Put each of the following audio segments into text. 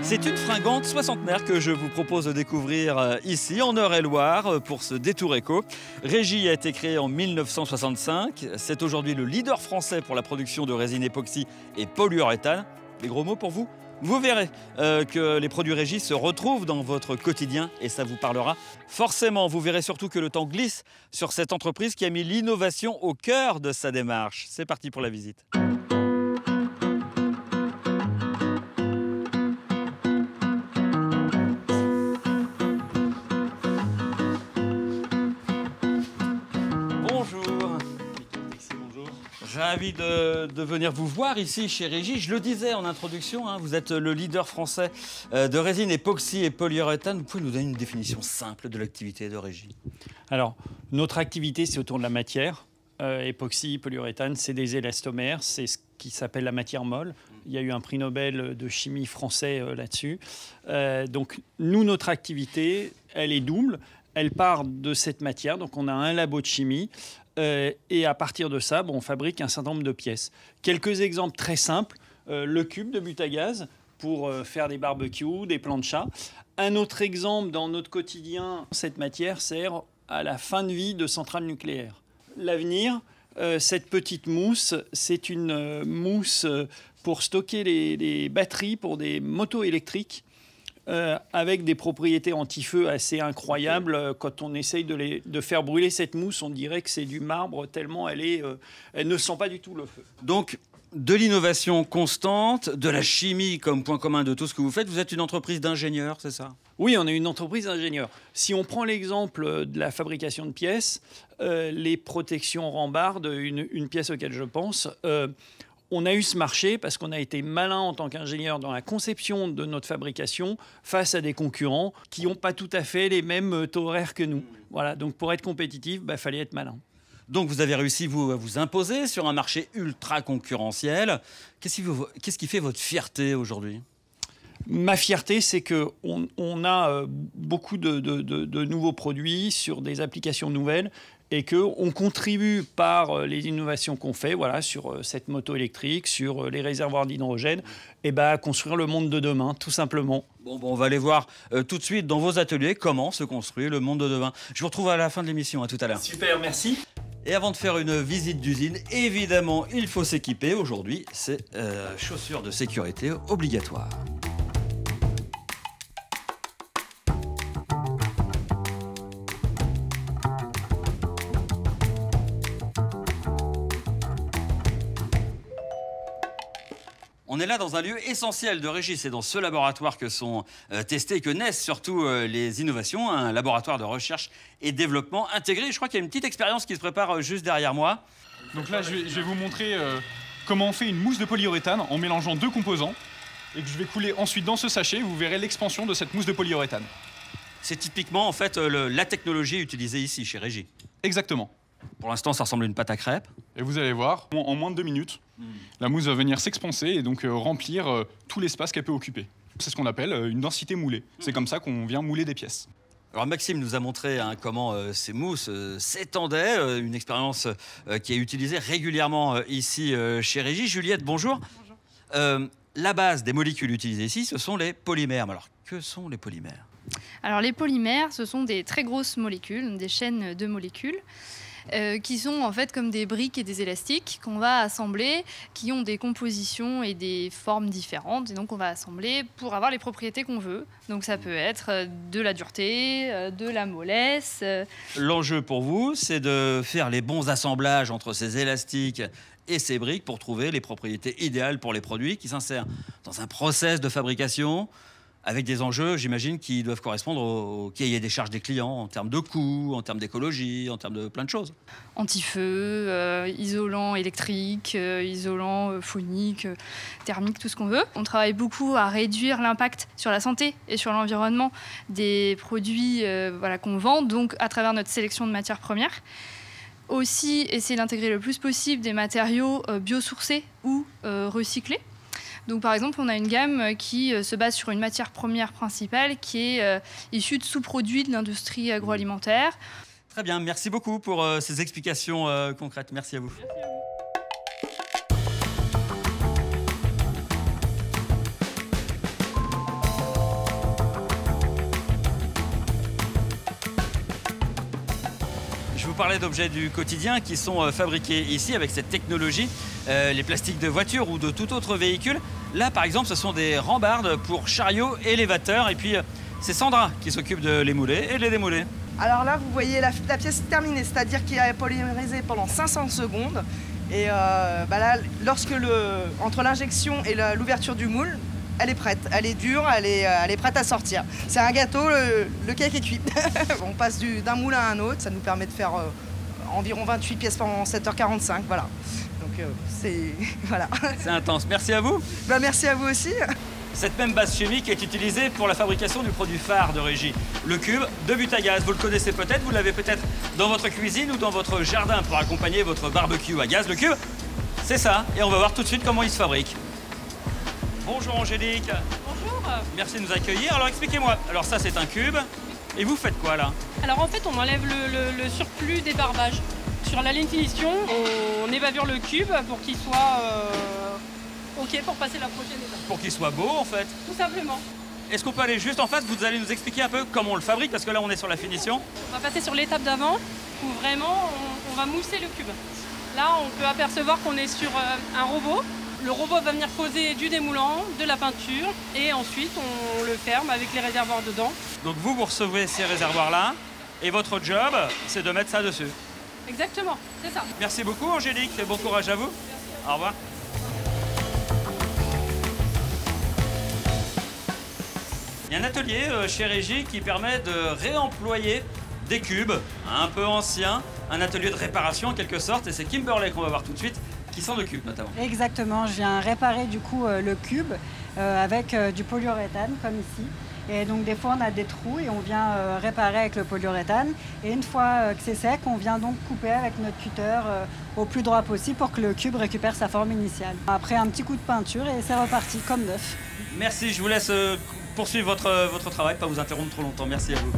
C'est une fringante soixantenaire que je vous propose de découvrir ici, en Eure-et-Loire, pour ce détour éco. Régie a été créée en 1965. C'est aujourd'hui le leader français pour la production de résine époxy et polyuréthane. Les gros mots pour vous? Vous verrez que les produits Régie se retrouvent dans votre quotidien et ça vous parlera forcément. Vous verrez surtout que le temps glisse sur cette entreprise qui a mis l'innovation au cœur de sa démarche. C'est parti pour la visite. Ravi de venir vous voir ici chez Régie. Je le disais en introduction, vous êtes le leader français de résine époxy et polyuréthane. Vous pouvez nous donner une définition simple de l'activité de Régie? Alors, notre activité, c'est autour de la matière. Époxy, polyuréthane, c'est des élastomères, c'est ce qui s'appelle la matière molle. Il y a eu un prix Nobel de chimie français là-dessus. Donc, nous, notre activité, elle est double. Elle part de cette matière, donc on a un labo de chimie. Et à partir de ça, on fabrique un certain nombre de pièces. Quelques exemples très simples. Le cube de butagaz pour faire des barbecues, des planchas. Un autre exemple dans notre quotidien, cette matière sert à la fin de vie de centrales nucléaires. L'avenir, cette petite mousse, c'est une mousse pour stocker les batteries pour des motos électriques. Avec des propriétés anti-feu assez incroyables. Quand on essaye de faire brûler cette mousse, on dirait que c'est du marbre tellement elle ne sent pas du tout le feu. Donc, de l'innovation constante, de la chimie comme point commun de tout ce que vous faites. Vous êtes une entreprise d'ingénieurs, c'est ça? Oui, on est une entreprise d'ingénieurs. Si on prend l'exemple de la fabrication de pièces, les protections rambardes, une pièce auquel je pense... on a eu ce marché parce qu'on a été malin en tant qu'ingénieur dans la conception de notre fabrication face à des concurrents qui n'ont pas tout à fait les mêmes taux horaires que nous. Voilà, donc pour être compétitif, il fallait être malin. Donc vous avez réussi à vous imposer sur un marché ultra concurrentiel. Qu'est-ce qui fait votre fierté aujourd'hui? Ma fierté, c'est qu'on a beaucoup de nouveaux produits sur des applications nouvelles et qu'on contribue par les innovations qu'on fait, voilà, sur cette moto électrique, sur les réservoirs d'hydrogène, à construire le monde de demain, tout simplement. Bon, on va aller voir tout de suite dans vos ateliers comment se construit le monde de demain. Je vous retrouve à la fin de l'émission, à tout à l'heure. Super, merci. Et avant de faire une visite d'usine, évidemment, il faut s'équiper. Aujourd'hui, c'est chaussures de sécurité obligatoires. On est là dans un lieu essentiel de Régie. C'est dans ce laboratoire que sont testées et que naissent surtout les innovations. Un laboratoire de recherche et développement intégré. Je crois qu'il y a une petite expérience qui se prépare juste derrière moi. Donc là, je vais vous montrer comment on fait une mousse de polyuréthane en mélangeant deux composants et que je vais couler ensuite dans ce sachet. Vous verrez l'expansion de cette mousse de polyuréthane. C'est typiquement en fait la technologie utilisée ici chez Régie. Exactement. Pour l'instant, ça ressemble à une pâte à crêpes. Et vous allez voir, en moins de 2 minutes, la mousse va venir s'expanser et donc remplir tout l'espace qu'elle peut occuper. C'est ce qu'on appelle une densité moulée. C'est comme ça qu'on vient mouler des pièces. Alors Maxime nous a montré comment ces mousses s'étendaient, une expérience qui est utilisée régulièrement ici chez Régie. Juliette, bonjour. Bonjour. La base des molécules utilisées ici, ce sont les polymères. Mais alors, que sont les polymères? Alors les polymères, ce sont des très grosses molécules, des chaînes de molécules. Qui sont en fait comme des briques et des élastiques qu'on va assembler, qui ont des compositions et des formes différentes. Et donc on va assembler pour avoir les propriétés qu'on veut. Donc ça peut être de la dureté, de la mollesse. L'enjeu pour vous, c'est de faire les bons assemblages entre ces élastiques et ces briques pour trouver les propriétés idéales pour les produits qui s'insèrent dans un process de fabrication avec des enjeux, j'imagine, qui doivent correspondre au cahier des charges des clients en termes de coûts, en termes d'écologie, en termes de plein de choses. Anti-feu, isolant électrique, isolant phonique, thermique, tout ce qu'on veut. On travaille beaucoup à réduire l'impact sur la santé et sur l'environnement des produits qu'on vend, donc à travers notre sélection de matières premières. Aussi, essayer d'intégrer le plus possible des matériaux biosourcés ou recyclés. Donc par exemple, on a une gamme qui se base sur une matière première principale qui est issue de sous-produits de l'industrie agroalimentaire. Très bien, merci beaucoup pour ces explications concrètes. Merci à vous. Je vous parlais d'objets du quotidien qui sont fabriqués ici avec cette technologie, les plastiques de voitures ou de tout autre véhicule. Là, par exemple, ce sont des rambardes pour chariots élévateurs. Et puis, c'est Sandra qui s'occupe de les mouler et de les démouler. Alors là, vous voyez la pièce terminée, c'est-à-dire qu'il est polymérisé pendant 500 secondes. Et là, entre l'injection et l'ouverture du moule, elle est prête. Elle est dure, elle est prête à sortir. C'est un gâteau, le cake est cuit. On passe d'un moule à un autre, ça nous permet de faire environ 28 pièces pendant 7h45, voilà. Donc c'est voilà. C'est intense. Merci à vous. Merci à vous aussi. Cette même base chimique est utilisée pour la fabrication du produit phare de Régie, le cube de but à gaz. Vous le connaissez peut-être, vous l'avez peut-être dans votre cuisine ou dans votre jardin pour accompagner votre barbecue à gaz. Le cube, c'est ça, et on va voir tout de suite comment il se fabrique. Bonjour Angélique. Bonjour. Merci de nous accueillir. Alors expliquez-moi, alors ça c'est un cube, et vous faites quoi là? Alors en fait on enlève le surplus des barbages. Sur la ligne finition, on évapore le cube pour qu'il soit OK pour passer la prochaine étape. Pour qu'il soit beau en fait. Tout simplement. Est-ce qu'on peut aller juste en face? Vous allez nous expliquer un peu comment on le fabrique, parce que là on est sur la finition. On va passer sur l'étape d'avant où vraiment on va mousser le cube. Là on peut apercevoir qu'on est sur un robot. Le robot va venir poser du démoulant, de la peinture et ensuite on le ferme avec les réservoirs dedans. Donc vous recevez ces réservoirs-là et votre job, c'est de mettre ça dessus. Exactement, c'est ça. Merci beaucoup Angélique et bon courage à vous. Au revoir. Il y a un atelier chez Régie qui permet de réemployer des cubes un peu anciens, un atelier de réparation en quelque sorte, et c'est Kimberley qu'on va voir tout de suite qui s'en occupe notamment. Exactement, je viens réparer du coup le cube avec du polyuréthane comme ici. Et donc des fois on a des trous et on vient réparer avec le polyuréthane. Et une fois que c'est sec, on vient donc couper avec notre cutter au plus droit possible pour que le cube récupère sa forme initiale. Après un petit coup de peinture et c'est reparti comme neuf. Merci, je vous laisse poursuivre votre travail, pas vous interrompre trop longtemps. Merci à vous.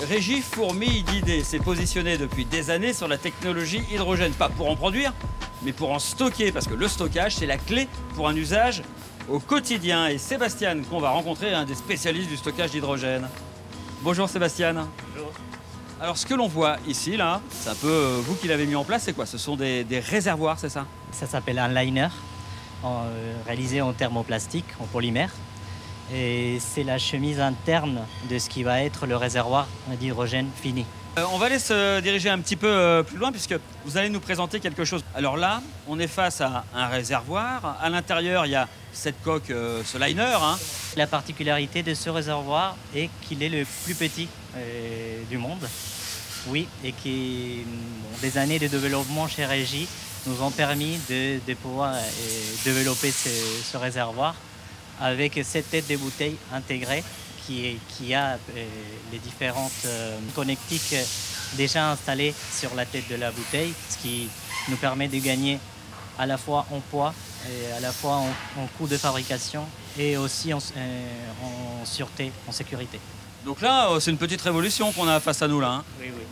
Régie fourmille d'idées, s'est positionnée depuis des années sur la technologie hydrogène, pas pour en produire, mais pour en stocker, parce que le stockage, c'est la clé pour un usage au quotidien. Et Sébastien, qu'on va rencontrer, un des spécialistes du stockage d'hydrogène. Bonjour Sébastien. Bonjour. Alors ce que l'on voit ici, là, c'est un peu vous qui l'avez mis en place, c'est quoi? Ce sont des réservoirs, c'est ça? Ça s'appelle un liner, réalisé en thermoplastique, en polymère. Et c'est la chemise interne de ce qui va être le réservoir d'hydrogène fini. On va aller se diriger un petit peu plus loin puisque vous allez nous présenter quelque chose. Alors là, on est face à un réservoir. À l'intérieur, il y a cette coque, ce liner. Hein. La particularité de ce réservoir est qu'il est le plus petit du monde. Oui, et qui, des années de développement chez Régie nous ont permis de pouvoir développer ce réservoir avec cette tête de bouteille intégrée qui a les différentes connectiques déjà installées sur la tête de la bouteille, ce qui nous permet de gagner à la fois en poids et à la fois en coût de fabrication et aussi en sûreté, en sécurité. Donc là, c'est une petite révolution qu'on a face à nous là. Hein. Oui, oui.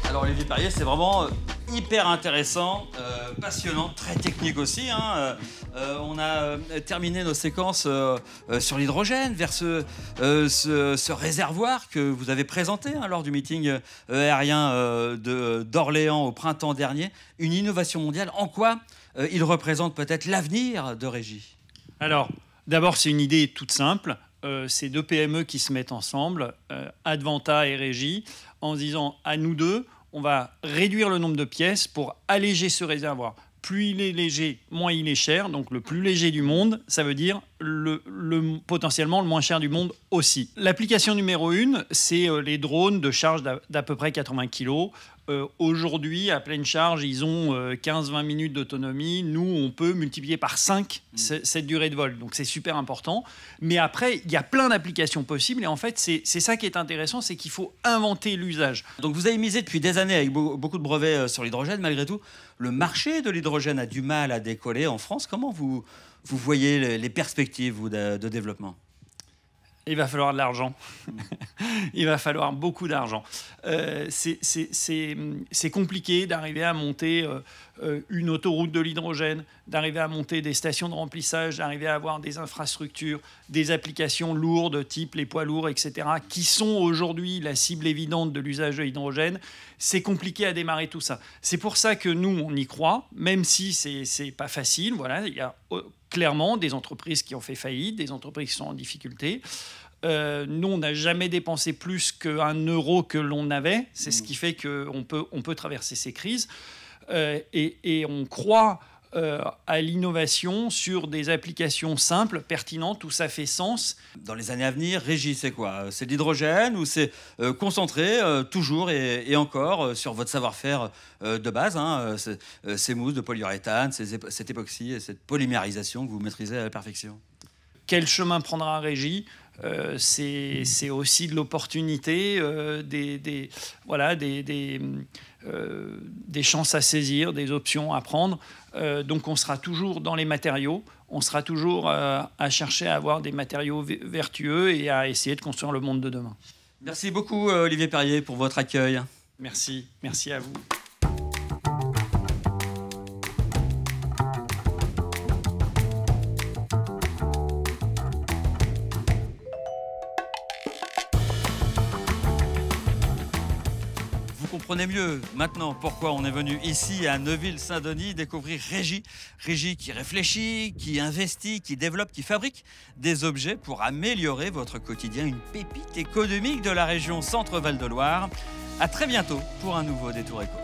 Alors Olivier Perrier, c'est vraiment hyper intéressant, passionnant, très technique aussi. Hein. On a terminé nos séquences sur l'hydrogène, vers ce réservoir que vous avez présenté hein, lors du meeting aérien d'Orléans au printemps dernier. Une innovation mondiale. En quoi il représente peut-être l'avenir de Régie? Alors, d'abord, c'est une idée toute simple. C'est deux PME qui se mettent ensemble, Advanta et Régie, en se disant à nous deux, on va réduire le nombre de pièces pour alléger ce réservoir. Plus il est léger, moins il est cher. Donc le plus léger du monde, ça veut dire potentiellement le moins cher du monde aussi. L'application numéro 1, c'est les drones de charge d'à peu près 80 kg. Aujourd'hui, à pleine charge, ils ont 15-20 minutes d'autonomie. Nous, on peut multiplier par 5 cette durée de vol. Donc c'est super important. Mais après, il y a plein d'applications possibles. Et en fait, c'est ça qui est intéressant, c'est qu'il faut inventer l'usage. Donc vous avez misé depuis des années avec beaucoup de brevets sur l'hydrogène. Malgré tout, le marché de l'hydrogène a du mal à décoller en France. Comment vous voyez les perspectives de développement ? Il va falloir de l'argent. Il va falloir beaucoup d'argent. C'est compliqué d'arriver à monter une autoroute de l'hydrogène, d'arriver à monter des stations de remplissage, d'arriver à avoir des infrastructures, des applications lourdes, type les poids lourds, etc., qui sont aujourd'hui la cible évidente de l'usage de l'hydrogène. C'est compliqué à démarrer tout ça. C'est pour ça que nous, on y croit, même si c'est pas facile. Voilà, il y a clairement des entreprises qui ont fait faillite, des entreprises qui sont en difficulté. Nous, on n'a jamais dépensé plus qu'1 euro que l'on avait. C'est ce qui fait qu'on peut traverser ces crises. Et on croit à l'innovation sur des applications simples, pertinentes, où ça fait sens. Dans les années à venir, Régie, c'est quoi? C'est de l'hydrogène ou c'est concentré toujours et encore sur votre savoir-faire de base, hein, ces mousses de polyuréthane, cette époxy et cette polymérisation que vous maîtrisez à la perfection? Quel chemin prendra Régie? C'est aussi de l'opportunité, des chances à saisir, des options à prendre. Donc on sera toujours dans les matériaux, on sera toujours à chercher à avoir des matériaux vertueux et à essayer de construire le monde de demain. Merci beaucoup Olivier Perrier pour votre accueil. Merci à vous. Vous comprenez mieux maintenant pourquoi on est venu ici à Neuville-Saint-Denis découvrir Régie. Régie qui réfléchit, qui investit, qui développe, qui fabrique des objets pour améliorer votre quotidien. Une pépite économique de la région Centre-Val de Loire. À très bientôt pour un nouveau Détour Éco.